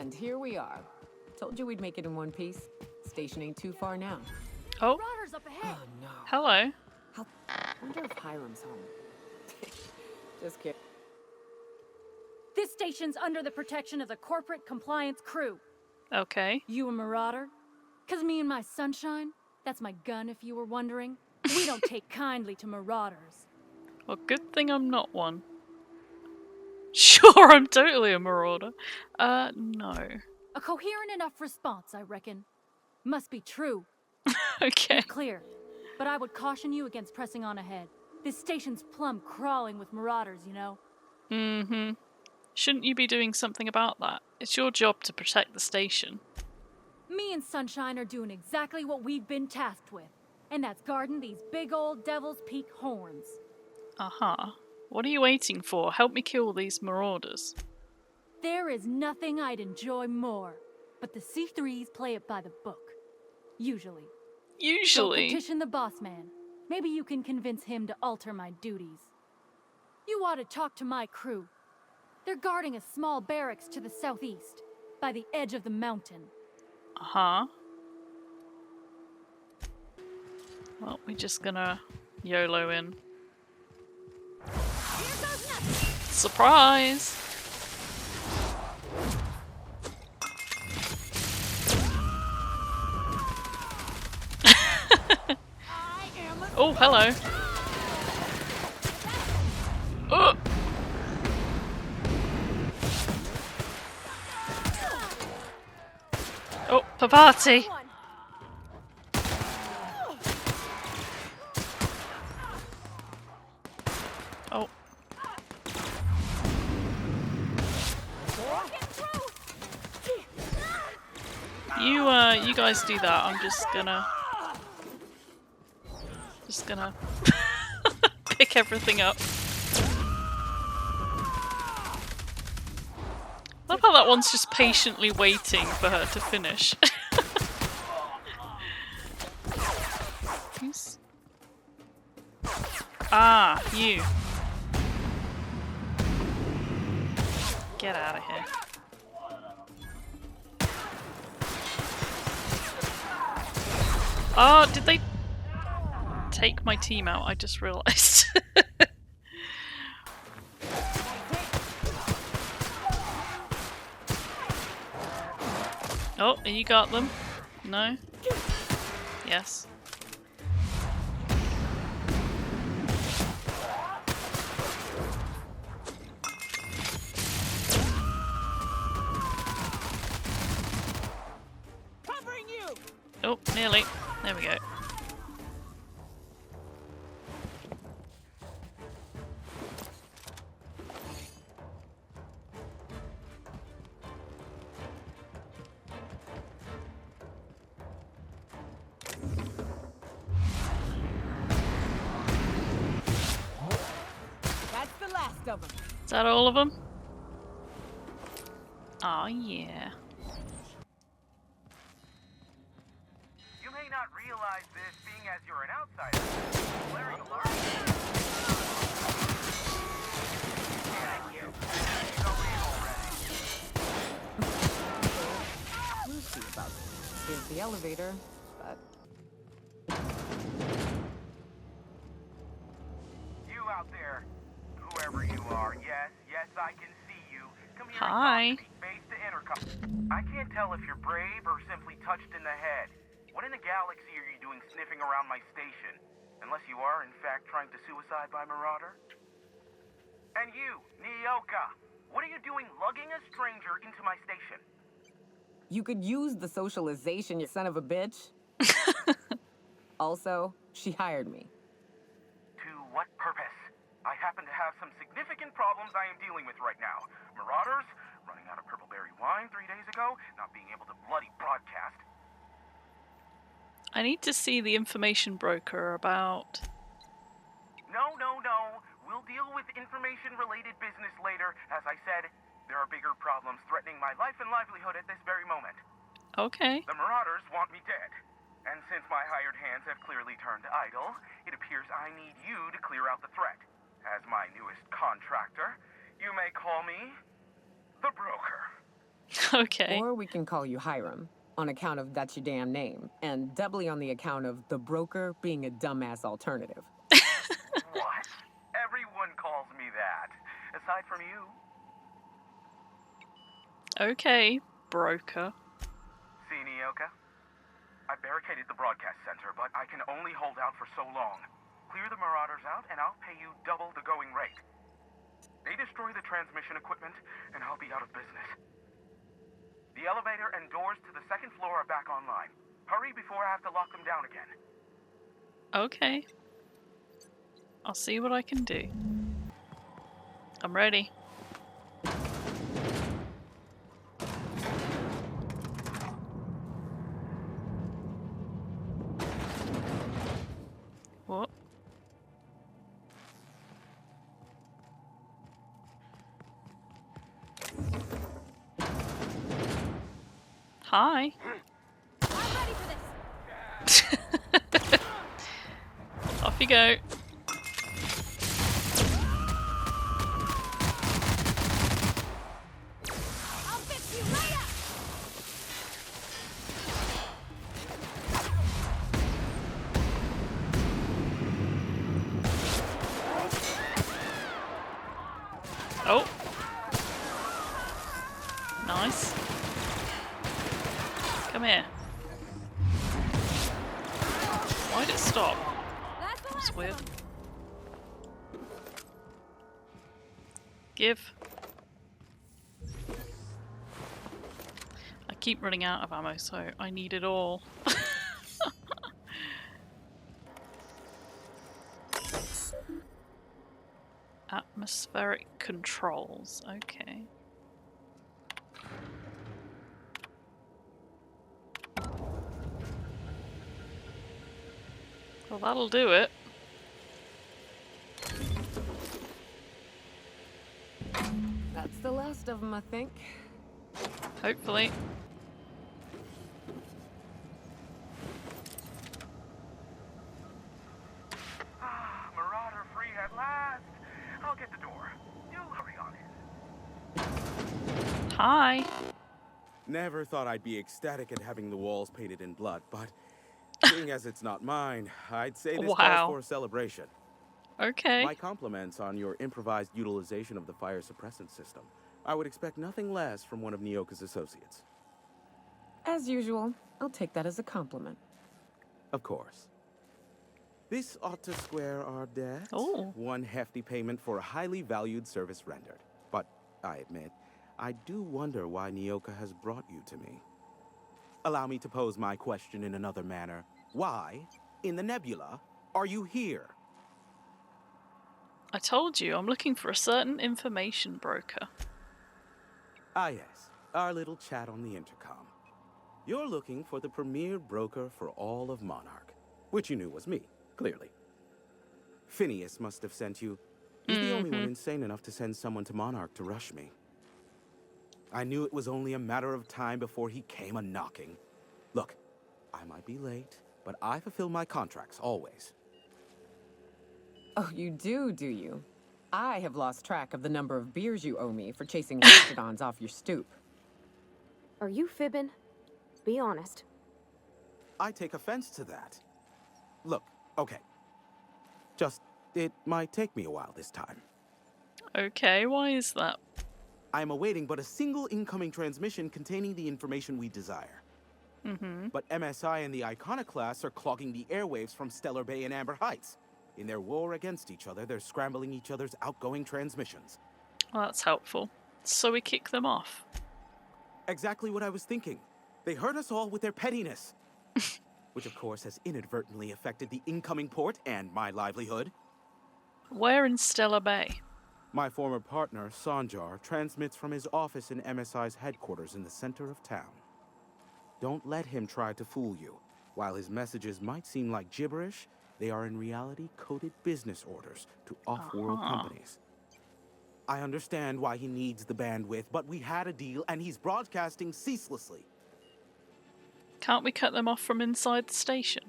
And here we are. Told you we'd make it in one piece. Station ain't too far now. Oh, Marauders up ahead. Oh no. hello. Wonder if Hiram's home. Just kidding. This station's under the protection of the corporate compliance crew. Okay. You a marauder? 'Cause me and my sunshine, that's my gun if you were wondering, we don't take kindly to marauders. Well, good thing I'm not one. Sure, I'm totally a marauder. No. A coherent enough response, I reckon. Must be true. Okay. You're clear. But I would caution you against pressing on ahead. This station's plumb crawling with marauders, you know? Mm-hmm. Shouldn't you be doing something about that? It's your job to protect the station. Me and Sunshine are doing exactly what we've been tasked with. And that's guarding these big old Devil's Peak horns. Uh-huh. What are you waiting for? Help me kill these marauders. There is nothing I'd enjoy more. But the C3s play it by the book. Usually. So Usually. petition the boss man. Maybe you can convince him to alter my duties. You ought to talk to my crew. They're guarding a small barracks to the southeast, by the edge of the mountain. Uh-huh. Well, we're just gonna YOLO in. Surprise! Oh, hello. Oh! Oh, Pavati! Oh. You guys do that. I'm just gonna pick everything up. I love how that one's just patiently waiting for her to finish. Who's... Ah, you. Get out of here. Oh, did they take my team out? I just realised. Oh, you got them? No? Yes. Covering you. Oh, nearly. There we go. That's the last of them. Is that all of them? Oh yeah. You may not realize this, being as you're an outsider. Blaring alarm. Lucy about is the elevator, but You out there, whoever you are, yes, I can see you. Come here Hi. and talk to me, base to intercom. I can't tell if you're brave or simply touched in the head. What in the galaxy are you doing sniffing around my station? Unless you are, in fact, trying to suicide by Marauder? And you, Nyoka, what are you doing lugging a stranger into my station? you could use the socialization, you son of a bitch. Also, she hired me. To what purpose? I happen to have some significant problems I am dealing with right now. Marauders, running out of purple-berry wine 3 days ago, not being able to bloody broadcast. I need to see the information broker about... No. We'll deal with information-related business later. As I said, there are bigger problems threatening my life and livelihood at this very moment. Okay. The Marauders want me dead. And since my hired hands have clearly turned idle, it appears I need you to clear out the threat. As my newest contractor, you may call me the broker. Okay. Or we can call you Hiram, on account of that's your damn name, and doubly on the account of the broker being a dumbass alternative. What? Everyone calls me that. Aside from you. Okay, broker. See, Nyoka? I barricaded the broadcast center, but I can only hold out for so long. Clear the Marauders out, and I'll pay you double the going rate. They destroy the transmission equipment, and I'll be out of business. The elevator and doors to the second floor are back online. Hurry before I have to lock them down again. Okay. I'll see what I can do. I'm ready. What? Hi. I'm ready for this. Off you go. I'll fix you right up. Oh. Nice. Come here. Why'd it stop? That's the That's last weird. of 'em. Give. I keep running out of ammo, so I need it all. Atmospheric controls, okay. Well, that'll do it. That's the last of them, I think. Hopefully. Marauder free at last. I'll get the door. You hurry on in. Hi. Never thought I'd be ecstatic at having the walls painted in blood, but seeing as it's not mine, I'd say this Wow. calls for a celebration. Okay. My compliments on your improvised utilization of the fire suppressant system. I would expect nothing less from one of Nyoka's associates. As usual, I'll take that as a compliment. Of course. This ought to square our debt. Oh. One hefty payment for a highly valued service rendered. But I admit, I do wonder why Nyoka has brought you to me. Allow me to pose my question in another manner. Why, in the nebula, are you here? I told you, I'm looking for a certain information broker. Ah yes, our little chat on the intercom. You're looking for the premier broker for all of Monarch, which you knew was me, clearly. Phineas must have sent you. He's the only one insane enough to send someone to Monarch to rush me. I knew it was only a matter of time before he came a-knocking. Look, I might be late, but I fulfill my contracts, always. Oh, you do you? I have lost track of the number of beers you owe me for chasing mastodons off your stoop. Are you fibbing? Be honest. I take offense to that. Look, okay. It might take me a while this time. Okay, why is that? I am awaiting but a single incoming transmission containing the information we desire. But MSI and the Iconoclasts are clogging the airwaves from Stellar Bay and Amber Heights. In their war against each other, they're scrambling each other's outgoing transmissions. Well, that's helpful. So we kick them off. Exactly what I was thinking. They hurt us all with their pettiness. Which of course has inadvertently affected the incoming port and my livelihood. Where in Stellar Bay? My former partner, Sanjar, transmits from his office in MSI's headquarters in the center of town. Don't let him try to fool you. While his messages might seem like gibberish, they are in reality coded business orders to off-world companies. I understand why he needs the bandwidth, but we had a deal and he's broadcasting ceaselessly. Can't we cut them off from inside the station?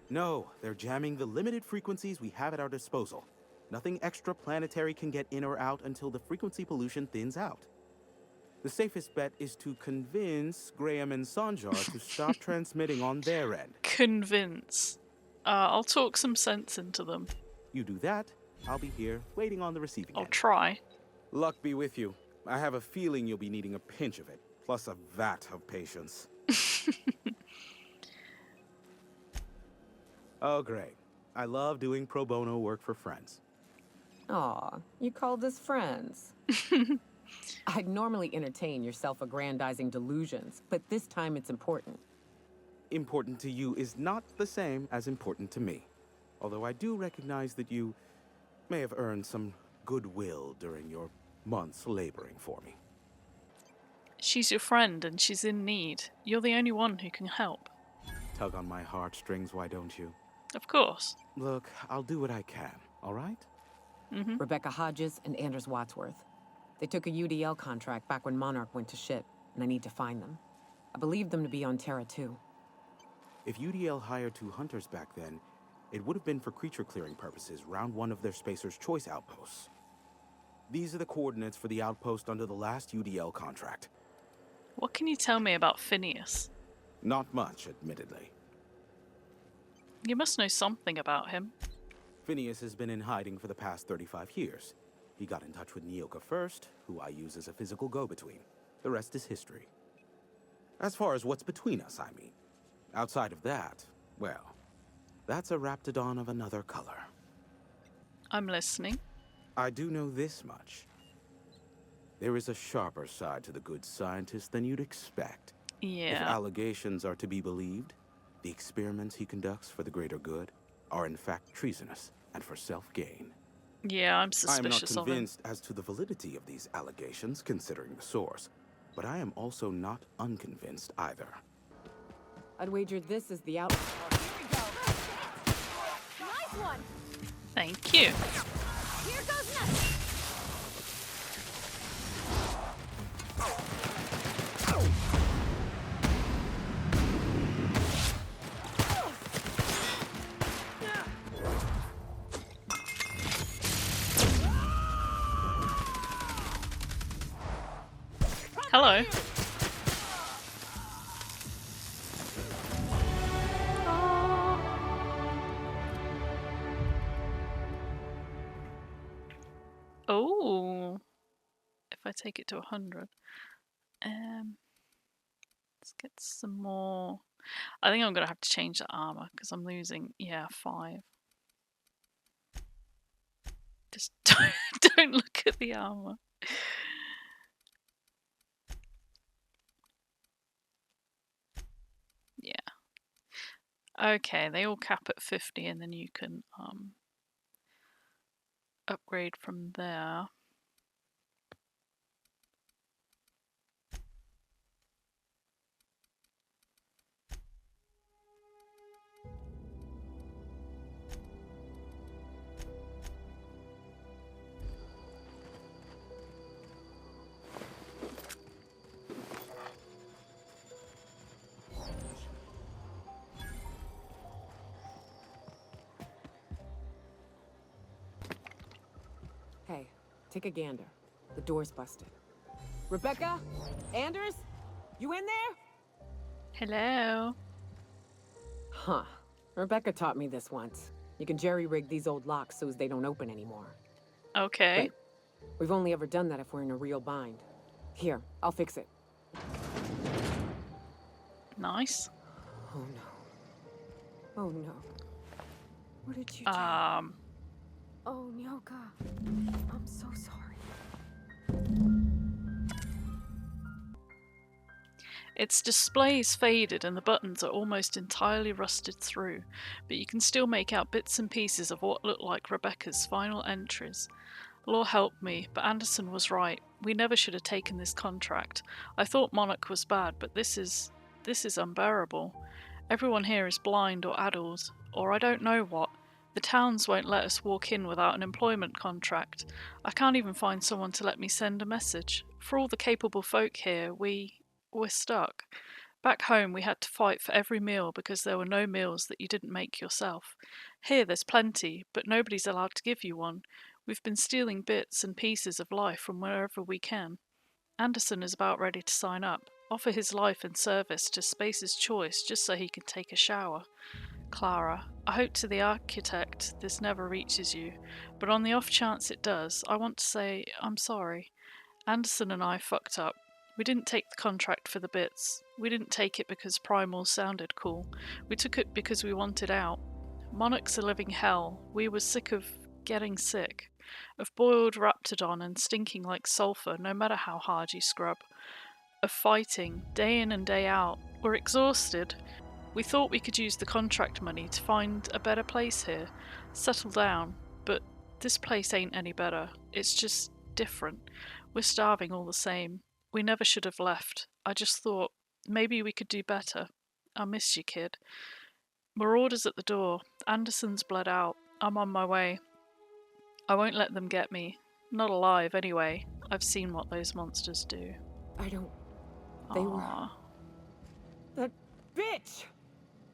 No, they're jamming the limited frequencies we have at our disposal. Nothing extraplanetary can get in or out until the frequency pollution thins out. The safest bet is to convince Graham and Sanjar to stop transmitting on their end. Convince. I'll talk some sense into them. You do that, I'll be here waiting on the receiving I'll end. try. Luck be with you. I have a feeling you'll be needing a pinch of it, plus a vat of patience. Oh, great. I love doing pro bono work for friends. Aw, you called us friends. I'd normally entertain your self-aggrandizing delusions, but this time it's important. Important to you is not the same as important to me. Although I do recognize that you may have earned some goodwill during your months laboring for me. She's your friend and she's in need. You're the only one who can help. Tug on my heartstrings, why don't you? Of course. Look, I'll do what I can, all right? Rebecca Hodges and Anders Wadsworth. They took a UDL contract back when Monarch went to shit, and I need to find them. I believe them to be on Terra too. If UDL hired 2 hunters back then, it would have been for creature clearing purposes round one of their Spacer's Choice outposts. These are the coordinates for the outpost under the last UDL contract. What can you tell me about Phineas? Not much, admittedly. You must know something about him. Phineas has been in hiding for the past 35 years. He got in touch with Nyoka first, who I use as a physical go-between. The rest is history. As far as what's between us, I mean. Outside of that, well, that's a Raptidon of another color. I'm listening. I do know this much. There is a sharper side to the good scientist than you'd expect. If Yeah. allegations are to be believed, the experiments he conducts for the greater good are in fact treasonous and for self-gain. Yeah, I'm I am not suspicious of him. convinced as to the validity of these allegations, considering the source, but I am also not unconvinced either. I'd wager this is the out. Nice one! Thank you. Here goes nothing! Hello. Oh. If I take it to 100. Let's get some more. I think I'm gonna have to change the armor because I'm losing, yeah, 5. Just don't look at the armor. Yeah. Okay, they all cap at 50 and then you can upgrade from there. Hey, take a gander. The door's busted. Rebecca? Anders? You in there? Hello. Huh. Rebecca taught me this once. You can jerry-rig these old locks so as they don't open anymore. Okay. We've only ever done that if we're in a real bind. Here, I'll fix it. Nice. Oh no. Oh no. What did you do? Oh, Nyoka. I'm so sorry. Its display is faded and the buttons are almost entirely rusted through, but you can still make out bits and pieces of what look like Rebecca's final entries. Law helped me, but Anderson was right. We never should have taken this contract. I thought Monarch was bad, but this is unbearable. Everyone here is blind or addled, or I don't know what. The towns won't let us walk in without an employment contract. I can't even find someone to let me send a message. For all the capable folk here, we're stuck. Back home we had to fight for every meal because there were no meals that you didn't make yourself. Here there's plenty, but nobody's allowed to give you one. We've been stealing bits and pieces of life from wherever we can. Anderson is about ready to sign up, offer his life in service to Space's choice just so he can take a shower. Clara, I hope to the architect this never reaches you, but on the off chance it does, I want to say I'm sorry. Anderson and I fucked up. We didn't take the contract for the bits. We didn't take it because Primal sounded cool. We took it because we wanted out. Monarch's a living hell. We were sick of getting sick. Of boiled Raptidon and stinking like sulfur no matter how hard you scrub. Of fighting, day in and day out. We're exhausted. We thought we could use the contract money to find a better place here. Settle down. But this place ain't any better. It's just different. We're starving all the same. We never should have left. I just thought, maybe we could do better. I miss you, kid. Marauders at the door. Anderson's bled out. I'm on my way. I won't let them get me. Not alive, anyway. I've seen what those monsters do. I don't... They were... Aw. That bitch!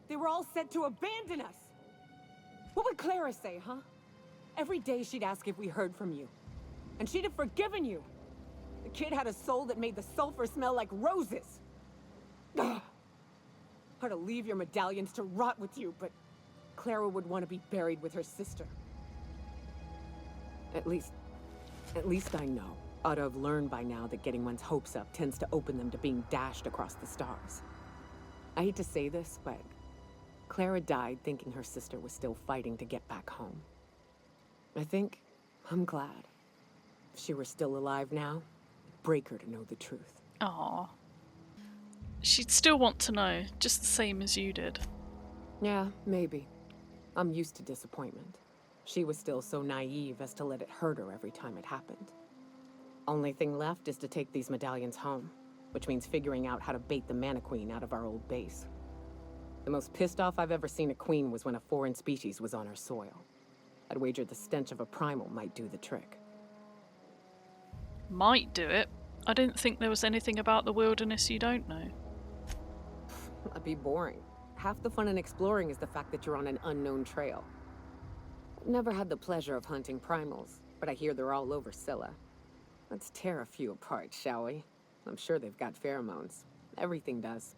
They were all set to abandon us! What would Clara say, huh? Every day she'd ask if we heard from you. And she'd have forgiven you. The kid had a soul that made the sulfur smell like roses. Ugh. I'd to leave your medallions to rot with you, but Clara would want to be buried with her sister. At least I know. Ought to have learned by now that getting one's hopes up tends to open them to being dashed across the stars. I hate to say this, but Clara died thinking her sister was still fighting to get back home. I think I'm glad. If she were still alive now, it'd break her to know the truth. Aw. She'd still want to know, just the same as you did. Yeah, maybe. I'm used to disappointment. She was still so naive as to let it hurt her every time it happened. Only thing left is to take these medallions home, which means figuring out how to bait the Mana Queen out of our old base. The most pissed off I've ever seen a queen was when a foreign species was on her soil. I'd wager the stench of a primal might do the trick. Might do it. I didn't think there was anything about the wilderness you don't know. That'd be boring. Half the fun in exploring is the fact that you're on an unknown trail. Never had the pleasure of hunting primals, but I hear they're all over Scylla. Let's tear a few apart, shall we? I'm sure they've got pheromones. Everything does.